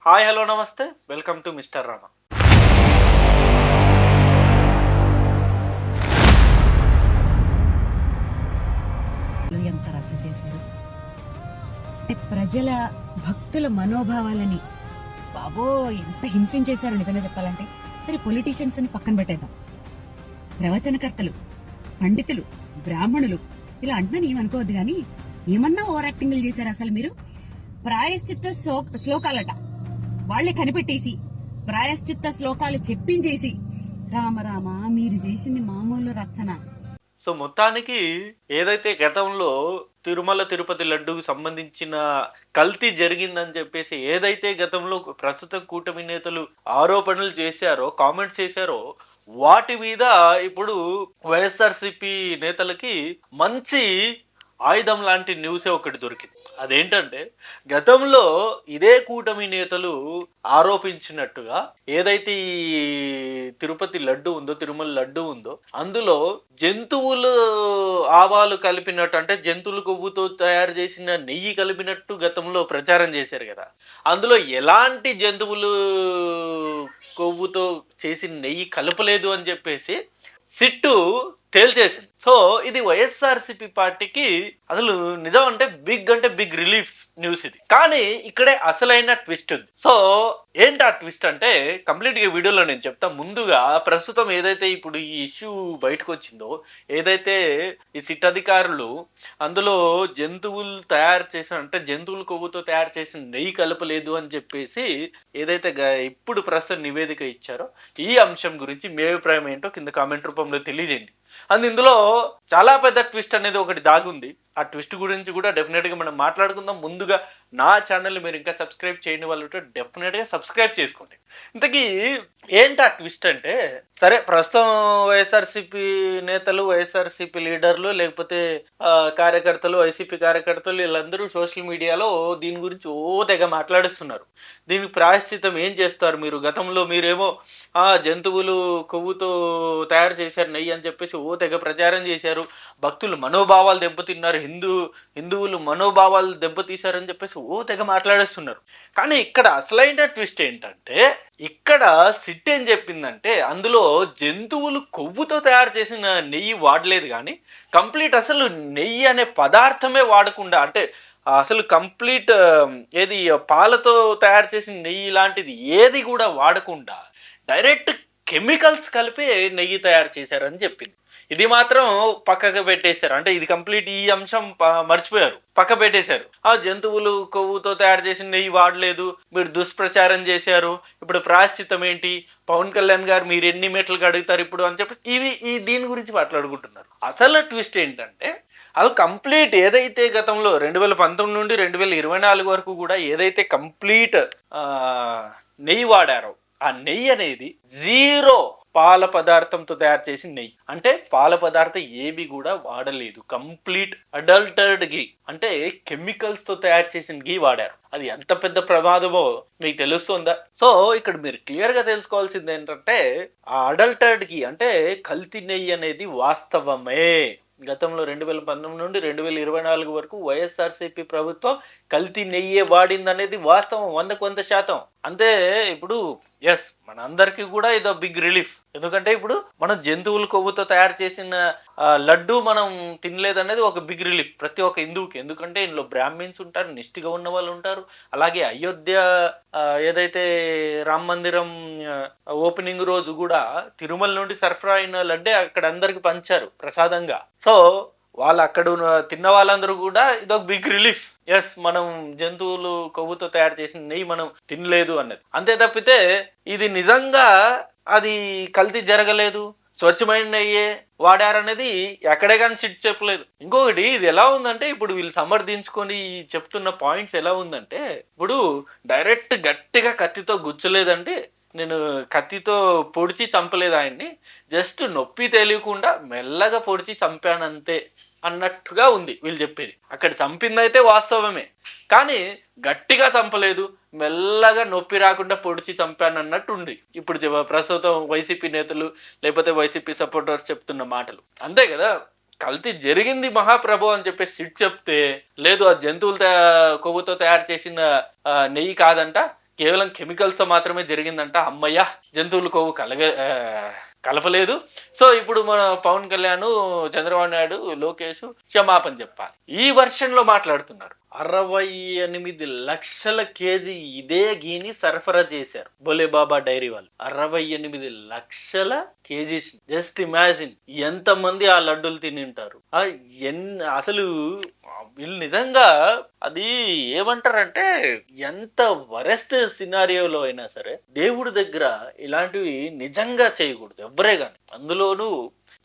Hi hello నమస్తే welcome to mister Rama. ఎంత రచ్చ చేశారు అంటే ప్రజల భక్తుల మనోభావాలని బాబో ఎంత హింసించేశారు నిజంగా చెప్పాలంటే. సరే పొలిటీషియన్స్ అని పక్కన పెట్టేద్దాం, ప్రవచనకర్తలు, పండితులు, బ్రాహ్మణులు ఇలా అంటున్నాను ఏమనుకోవద్దు కానీ ఏమన్నా ఓవర్ యాక్టింగ్లు చేశారు అసలు మీరు. ప్రాయశ్చిత్త శ్లోకాలట వాళ్లే కనిపెట్టేసి ప్రాయశ్చిత్త శ్లోకాలు చెప్పించేసి రామ రామ మీరు చేసింది మామూలు రచన. సో మొత్తానికి ఏదైతే గతంలో తిరుమల తిరుపతి లడ్డూకి సంబంధించిన కల్తీ జరిగిందని చెప్పేసి ఏదైతే గతంలో ప్రస్తుతం కూటమి నేతలు ఆరోపణలు చేశారో, కామెంట్స్ చేశారో, వాటి మీద ఇప్పుడు వైఎస్ఆర్సిపి నేతలకి మంచి ఆయుధం లాంటి న్యూసే ఒకటి దొరికింది. అదేంటంటే గతంలో ఇదే కూటమి నేతలు ఆరోపించినట్టుగా ఏదైతే ఈ తిరుపతి లడ్డు ఉందో, తిరుమల లడ్డు ఉందో, అందులో జంతువులు ఆవాలు కలిపినట్టు, అంటే జంతువుల కొవ్వుతో తయారు చేసిన నెయ్యి కలిపినట్టు గతంలో ప్రచారం చేశారు కదా. అందులో ఎలాంటి జంతువులు కొవ్వుతో చేసిన నెయ్యి కలపలేదు అని చెప్పేసి సిట్టు తేల్చేసింది. సో ఇది వైఎస్ఆర్సిపి పార్టీకి అసలు నిజం అంటే బిగ్ రిలీఫ్ న్యూస్ ఇది. కానీ ఇక్కడే అసలైన ట్విస్ట్ ఉంది. సో ఏంటి ఆ ట్విస్ట్ అంటే కంప్లీట్ గా వీడియోలో నేను చెప్తా. ముందుగా ప్రస్తుతం ఏదైతే ఇప్పుడు ఈ ఇష్యూ బయటకు వచ్చిందో, ఏదైతే ఈ సిట్ అధికారులు అందులో జంతువులు తయారు చేసిన, అంటే జంతువుల కొవ్వుతో తయారు చేసిన నెయ్యి కలపలేదు అని చెప్పేసి ఏదైతే ఇప్పుడు ప్రస్తుతం నివేదిక ఇచ్చారో, ఈ అంశం గురించి మీ అభిప్రాయం ఏంటో కింద కామెంట్ రూపంలో తెలియజేయండి. ఇందులో చాలా పెద్ద ట్విస్ట్ అనేది ఒకటి దాగుంది. ఆ ట్విస్ట్ గురించి కూడా డెఫినెట్గా మనం మాట్లాడుకుందాం. ముందుగా నా ఛానల్ మీరు ఇంకా సబ్స్క్రైబ్ చేయని వాళ్ళు డెఫినెట్గా సబ్స్క్రైబ్ చేసుకోండి. ఇంతకీ ఏంటి ఆ ట్విస్ట్ అంటే, సరే ప్రస్తుతం వైఎస్ఆర్సిపి నేతలు, వైఎస్ఆర్సిపి లీడర్లు, లేకపోతే కార్యకర్తలు, వైసీపీ కార్యకర్తలు వీళ్ళందరూ సోషల్ మీడియాలో దీని గురించి తెగ మాట్లాడిస్తున్నారు. దీనికి ప్రాయశ్చితం ఏం చేస్తారు మీరు? గతంలో మీరేమో జంతువులు కొవ్వుతో తయారు చేశారు నెయ్యి అని చెప్పేసి తెగ ప్రచారం చేశారు, భక్తులు మనోభావాలు దెబ్బతిన్నారు, హిందువులు మనోభావాలు దెబ్బతీశారని చెప్పేసి తెగ మాట్లాడేస్తున్నారు. కానీ ఇక్కడ అసలైన ట్విస్ట్ ఏంటంటే, ఇక్కడ సిట్ ఏం చెప్పిందంటే అందులో జంతువులు కొవ్వుతో తయారు చేసిన నెయ్యి వాడలేదు, కానీ కంప్లీట్ అసలు నెయ్యి అనే పదార్థమే వాడకుండా, అంటే అసలు కంప్లీట్ ఏది పాలతో తయారు చేసిన నెయ్యి లాంటిది ఏది కూడా వాడకుండా డైరెక్ట్ కెమికల్స్ కలిపి నెయ్యి తయారు చేశారని చెప్పింది. ఇది మాత్రం పక్కకు పెట్టేశారు. అంటే ఇది కంప్లీట్ ఈ అంశం మర్చిపోయారు, పక్క పెట్టేశారు. ఆ జంతువులు కొవ్వుతో తయారు చేసిన నెయ్యి వాడలేదు, మీరు దుష్ప్రచారం చేశారు, ఇప్పుడు ప్రాయశ్చిత్తం ఏంటి, పవన్ కళ్యాణ్ గారు మీరు ఎన్ని మెట్లకు అడుగుతారు ఇప్పుడు అని చెప్పి దీని గురించి మాట్లాడుకుంటున్నారు. అసలు ట్విస్ట్ ఏంటంటే అది కంప్లీట్ ఏదైతే గతంలో 2019 నుండి 2024 వరకు కూడా ఏదైతే కంప్లీట్ నెయ్యి వాడారో, ఆ నెయ్యి అనేది జీరో పాల పదార్థంతో తయారు చేసిన నెయ్యి. అంటే పాల పదార్థం ఏవి కూడా వాడలేదు, కంప్లీట్ అడల్టర్డ్ గీ, అంటే కెమికల్స్ తో తయారు చేసిన గీ వాడారు. అది ఎంత పెద్ద ప్రమాదమో మీకు తెలుస్తుందా? సో ఇక్కడ మీరు క్లియర్ గా తెలుసుకోవాల్సింది ఏంటంటే, ఆ అడల్టర్డ్ గీ అంటే కల్తీ నెయ్యి అనేది వాస్తవమే. గతంలో 2019 నుండి 2024 వరకు వైఎస్ఆర్సీపీ ప్రభుత్వం కల్తీ నెయ్యే వాడింది అనేది వాస్తవం, 100%. అంతే. ఇప్పుడు ఎస్, మన అందరికీ కూడా ఇదో బిగ్ రిలీఫ్. ఎందుకంటే ఇప్పుడు మనం జంతువుల కొవ్వుతో తయారు చేసిన లడ్డు మనం తినలేదనేది ఒక బిగ్ రిలీఫ్ ప్రతి ఒక్క హిందువుకి. ఎందుకంటే ఇందులో బ్రాహ్మిన్స్ ఉంటారు, నిష్ఠగా ఉన్న వాళ్ళు ఉంటారు. అలాగే అయోధ్య ఏదైతే రామ మందిరం ఓపెనింగ్ రోజు కూడా తిరుమల నుండి సరఫరా అయిన లడ్డే అక్కడ అందరికి పంచారు ప్రసాదంగా. సో వాళ్ళు అక్కడ తిన్న వాళ్ళందరూ కూడా ఇదొక బిగ్ రిలీఫ్. ఎస్, మనం జంతువులు కొవ్వుతో తయారు చేసిన నెయ్యి మనం తినలేదు అన్నది. అంతే తప్పితే ఇది నిజంగా అది కల్తీ జరగలేదు, స్వచ్ఛమైన నెయ్యే వాడారనేది ఎక్కడే కానీ సిట్ చెప్పలేదు. ఇంకొకటి ఇది ఎలా ఉందంటే, ఇప్పుడు వీళ్ళు సమర్థించుకొని చెప్తున్న పాయింట్స్ ఎలా ఉందంటే, ఇప్పుడు డైరెక్ట్ గట్టిగా కత్తితో గుచ్చలేదంటే, నేను కత్తితో పొడిచి చంపలేదు ఆయన్ని, జస్ట్ నొప్పి తెలియకుండా మెల్లగా పొడిచి చంపానంతే అన్నట్టుగా ఉంది వీళ్ళు చెప్పేది. అక్కడ చంపిందైతే వాస్తవమే, కానీ గట్టిగా చంపలేదు, మెల్లగా నొప్పి రాకుండా పొడిచి చంపాను అన్నట్టు ఉంది ఇప్పుడు ప్రస్తుతం వైసీపీ నేతలు లేకపోతే వైసీపీ సపోర్టర్స్ చెప్తున్న మాటలు. అంతే కదా. కల్తీ జరిగింది మహాప్రభు అని చెప్పేసి సిట్ చెప్తే, లేదు ఆ జంతువుల కొవ్వుతో తయారు చేసిన నెయ్యి కాదంట, కేవలం కెమికల్స్ తో మాత్రమే జరిగిందంట. అమ్మయ్య, జంతువుల కొవ్వు కలపలేదు. సో ఇప్పుడు మన పవన్ కళ్యాణ్, చంద్రబాబు నాయుడు, లోకేష్ క్షమాపణ చెప్పాలి. ఈ వర్షన్ లో మాట్లాడుతున్నారు. 68 లక్షల కేజీ ఇదే గీని సరఫరా చేశారు భోలే బాబా డైరీ వాళ్ళు. 68 లక్షల కేజీస్. జస్ట్ ఇమాజిన్ ఎంత మంది ఆ లడ్డూలు తిని ఉంటారు. అసలు వీళ్ళు నిజంగా అది ఏమంటారంటే, ఎంత వరెస్ట్ సినారియోలో అయినా సరే దేవుడి దగ్గర ఇలాంటివి నిజంగా చేయకూడదు ఎవ్వరే గాని. అందులోనూ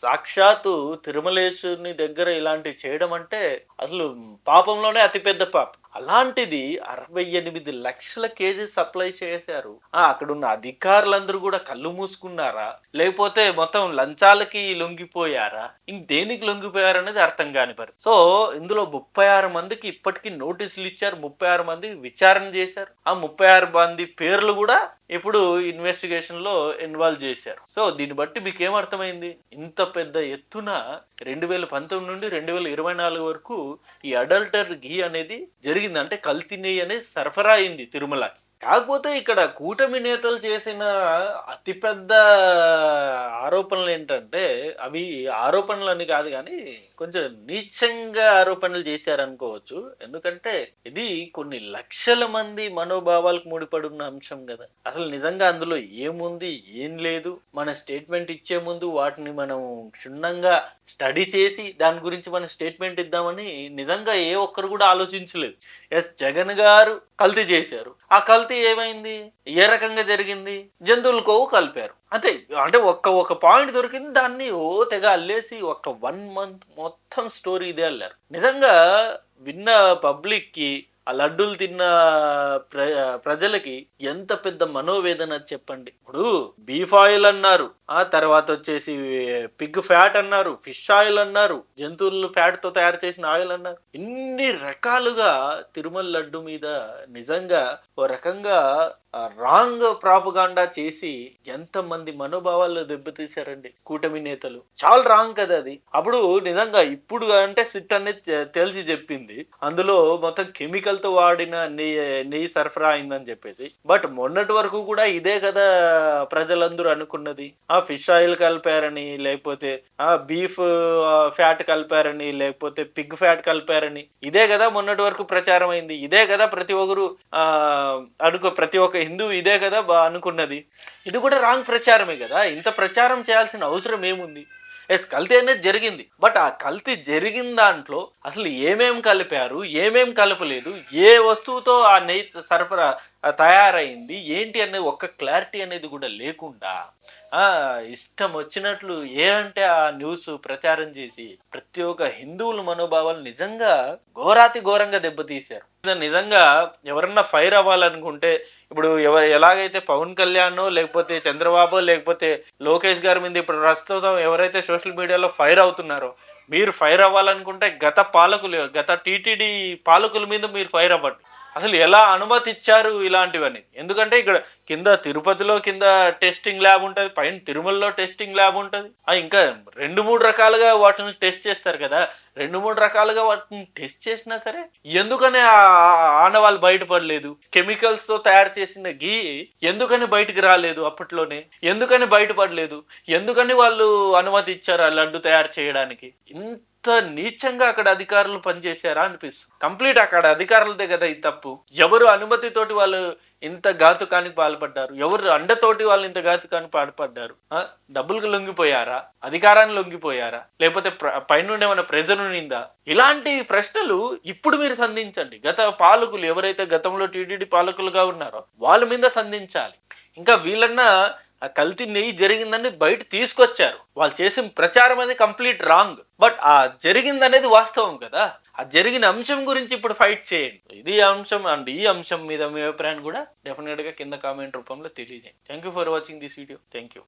సాక్షాత్తు తిరుమలేశుని దగ్గర ఇలాంటివి చేయడం అంటే అసలు పాపంలోనే అతిపెద్ద పాపం. అలాంటిది 68 లక్షల కేజీ సప్లై చేశారు. అక్కడున్న అధికారులందరూ కూడా కళ్ళు మూసుకున్నారా, లేకపోతే మొత్తం లంచాలకి లొంగిపోయారా, దేనికి లొంగిపోయారనేది అర్థం కాని పరిస్థితి. సో ఇందులో 36 మందికి ఇప్పటికీ నోటీసులు ఇచ్చారు. 36 మంది విచారణ చేశారు. ఆ 36 మంది పేర్లు కూడా ఇప్పుడు ఇన్వెస్టిగేషన్ లో ఇన్వాల్వ్ చేశారు. సో దీన్ని బట్టి మీకు ఏమర్థమైంది? ఇంత పెద్ద ఎత్తున 2019 నుండి 2024 వరకు ఈ అడల్టర్ ఘీ అనేది జరిగింది. అంటే కల్తీ నెయ్యి అనేది సరఫరా అయింది తిరుమలకి. కాకపోతే ఇక్కడ కూటమి నేతలు చేసిన అతిపెద్ద ఆరోపణలు ఏంటంటే, అవి ఆరోపణలు అని కాదు కానీ కొంచెం నీచంగా ఆరోపణలు చేశారనుకోవచ్చు. ఎందుకంటే ఇది కొన్ని లక్షల మంది మనోభావాలకు ముడిపడి ఉన్న అంశం కదా. అసలు నిజంగా అందులో ఏముంది ఏం లేదు, మన స్టేట్మెంట్ ఇచ్చే ముందు వాటిని మనం క్షుణ్ణంగా స్టడీ చేసి దాని గురించి మనం స్టేట్మెంట్ ఇద్దామని నిజంగా ఏ ఒక్కరు కూడా ఆలోచించలేదు. ఎస్, జగన్ గారు కల్తీ చేశారు. ఆ కల్తీ ఏమైంది, ఏ రకంగా జరిగింది? జంతువుల కొవ్వు కలిపారు అంతే. అంటే ఒక పాయింట్ దొరికింది, దాన్ని తెగ అల్లేసి ఒక 1 month మొత్తం స్టోరీ ఇదే అల్లారు. నిజంగా విన్న పబ్లిక్ కి, ఆ లడ్డూలు తిన్న ప్రజలకి ఎంత పెద్ద మనోవేదన చెప్పండి. ఇప్పుడు బీఫ్ ఆయిల్ అన్నారు, ఆ తర్వాత వచ్చేసి పిగ్ ఫ్యాట్ అన్నారు, ఫిష్ ఆయిల్ అన్నారు, జంతువుల ఫ్యాట్ తో తయారు చేసిన ఆయిల్ అన్నారు. ఇన్ని రకాలుగా తిరుమల లడ్డు మీద నిజంగా ఓ రకంగా రాంగ్ ప్రాపగాండా చేసి ఎంతమంది మనోభావాలు దెబ్బతీశారండి కూటమి నేతలు. చాలా రాంగ్ కదా అది. అప్పుడు నిజంగా ఇప్పుడు అంటే సిట్ అనేది తెలిసి చెప్పింది అందులో మొత్తం కెమికల్ తో వాడిన నెయ్యి సరఫరా అయిందని చెప్పేసి. బట్ మొన్నటి వరకు కూడా ఇదే కదా ప్రజలందరూ అనుకున్నది. ఆ ఫిష్ ఆయిల్ కలిపారని, లేకపోతే ఆ బీఫ్ ఫ్యాట్ కలిపారని, లేకపోతే పిగ్ ఫ్యాట్ కలిపారని, ఇదే కదా మొన్నటి వరకు ప్రచారం అయింది. ఇదే కదా ప్రతి ఒక్కరు ప్రతి ఒక్క హిందూ ఇదే కదా అనుకున్నది. ఇది కూడా రాంగ్ ప్రచారమే కదా. ఇంత ప్రచారం చేయాల్సిన అవసరం ఏముంది? ఎస్, కల్తీ అనేది జరిగింది. బట్ ఆ కల్తీ జరిగిన దాంట్లో అసలు ఏమేం కలిపారు, ఏమేం కలపలేదు, ఏ వస్తువుతో ఆ నెయ్యి సరఫరా తయారైంది ఏంటి అనేది ఒక్క క్లారిటీ అనేది కూడా లేకుండా ఇష్టం వచ్చినట్లు ఏ అంటే ఆ న్యూస్ ప్రచారం చేసి ప్రతి ఒక్క హిందువుల మనోభావాలు నిజంగా ఘోరంగా దెబ్బతీశారు. నిజంగా ఎవరన్నా ఫైర్ అవ్వాలనుకుంటే, ఇప్పుడు ఎలాగైతే పవన్ కళ్యాణ్ లేకపోతే చంద్రబాబు లేకపోతే లోకేష్ గారి మీద ఇప్పుడు ప్రస్తుతం ఎవరైతే సోషల్ మీడియాలో ఫైర్ అవుతున్నారో, మీరు ఫైర్ అవ్వాలనుకుంటే గత టీటీడీ పాలకుల మీద మీరు ఫైర్ అవ్వండి. అసలు ఎలా అనుమతి ఇచ్చారు ఇలాంటివని? ఎందుకంటే ఇక్కడ కింద తిరుపతిలో కింద టెస్టింగ్ ల్యాబ్ ఉంటుంది, పైన తిరుమలలో టెస్టింగ్ ల్యాబ్ ఉంటుంది. ఇంకా 2-3 రకాలుగా వాటిని టెస్ట్ చేస్తారు కదా. 2-3 రకాలుగా వాటిని టెస్ట్ చేసినా సరే ఎందుకని ఆనవాళ్ళు బయటపడలేదు? కెమికల్స్ తో తయారు చేసిన ఘీ ఎందుకని బయటకు రాలేదు? అప్పట్లోనే ఎందుకని బయటపడలేదు? ఎందుకని వాళ్ళు అనుమతి ఇచ్చారు ఆ లడ్డు తయారు చేయడానికి? ఇంత నీచంగా అక్కడ అధికారులు పనిచేశారా అనిపిస్తుంది. కంప్లీట్ అక్కడ అధికారులదే కదా ఈ తప్పు. ఎవరు అనుమతితోటి వాళ్ళు ఇంత ఘాతుకానికి పాల్పడ్డారు? ఎవరు అండతోటి వాళ్ళు ఇంత ఘాతుకానికి పాల్పడ్డారు? డబ్బులకు లొంగిపోయారా? అధికారాన్ని లొంగిపోయారా? లేకపోతే పైనుండి ఏమైనా ప్రెజర్ ఉండిందా? ఇలాంటి ప్రశ్నలు ఇప్పుడు మీరు సంధించండి. గత పాలకులు ఎవరైతే గతంలో టీటీడీ పాలకులుగా ఉన్నారో వాళ్ళ మీద సంధించాలి. ఇంకా వీళ్ళన్నా ఆ కల్తీ నెయ్యి జరిగిందని బయట తీసుకొచ్చారు. వాళ్ళు చేసిన ప్రచారం అనేది కంప్లీట్ రాంగ్. బట్ ఆ జరిగిందనేది వాస్తవం కదా. ఆ జరిగిన అంశం గురించి ఇప్పుడు ఫైట్ చేయండి. ఇది అంశం అండ్ ఈ అంశం మీద మీ అభిప్రాయాన్ని కూడా డెఫినెట్ గా కింద కామెంట్ రూపంలో తెలియజేయండి. Thank you for watching this video. Thank you.